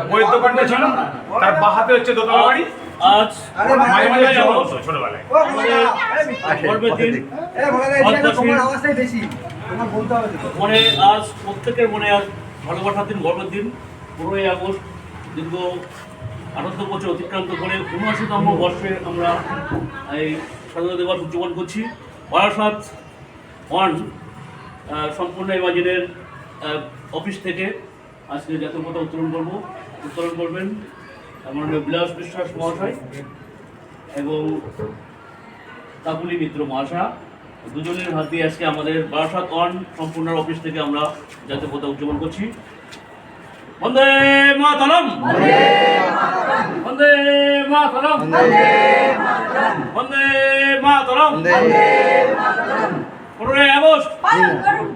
বইয়ের দোকানটা ছিল, তার বাহাতে হচ্ছে দোতলা বাড়ি। আজ মাঝে মাঝে যাবো ছোটবেলায়। গর্বের দিন, মনে আজ প্রত্যেকের মনে আজ ভালোবাসার দিন, গর্বের দিন। 15ই আগস্ট দীর্ঘ 78 বছর অতিক্রান্ত করে 79তম বর্ষে আমরা এই স্বাধীনতা দিবস উদযাপন করছি। বারাসাত ওয়ান সম্পূর্ণ ইমাজিনের অফিস থেকে আজকে জাতীয় পতাকা উত্তোলন করবেন মাননীয় বিলাস বিশ্বাস মহাশয় এবং কাকুলি মিত্র মহাশয়। দুজনের হাত দিয়ে আজকে আমাদের বারাসাত ওয়ান সম্পূর্ণ অফিস থেকে আমরা জাতীয় পতাকা উদযাপন করছি। বন্দে মাতরম, বন্দে মাতরম, বন্দে মাতরম। 15ই আগস্ট,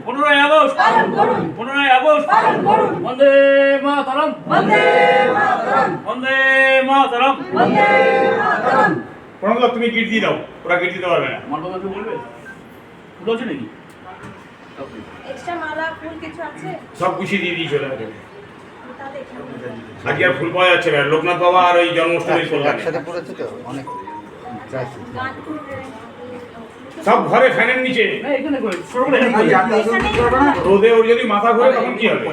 15ই আগস্ট, 15ই আগস্ট, বন্দে মাতরম, বন্দে মাতরম। প্রণব তুমি গিট দিয়ে দাও, ওরা গিট দিতে পারবে না। মন্ডপে বলবে ফুল আছে নাকি? এক্সট্রা মালা ফুল কিছু আছে? সব গুছিয়ে দিয়ে দিয়েছিল আজকে আর ফুল পাওয়া যাচ্ছে না। লোকনাথ বাবা আর ওই জন্মাষ্টমী একসাথে পড়েছে তো অনেক সব ঘরে ফ্যানের নিচে না, এখানে করে সরকার এখানে করে। রোদে ওর যদি মাথা ঘোরে তখন কি হবে?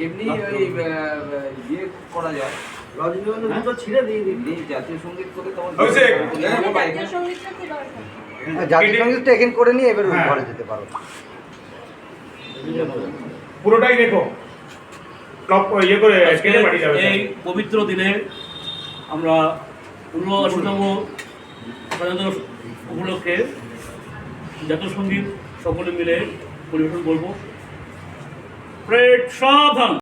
এমনি ওই ইয়ে করা যায়, রজনীগন্ধা দুটো ছিঁড়ে দিয়ে দিবি, জাতীয় সঙ্গীত করে তখন অভিষেক। জাতীয় সঙ্গীতটা কি দরকার? জাতীয় সঙ্গীতটা এখানে করে নিয়ে এবার ঘরে যেতে পারো। পুরোটাই দেখো টপ ইয়ে করে কেটে পাঠিয়ে যাবে। এই পবিত্র দিনে আমরা 79তম স্বাধীনতা উপলক্ষে জাতীয় সঙ্গীত সকলে মিলে পরিবেশন করব। প্রেড সাবধান।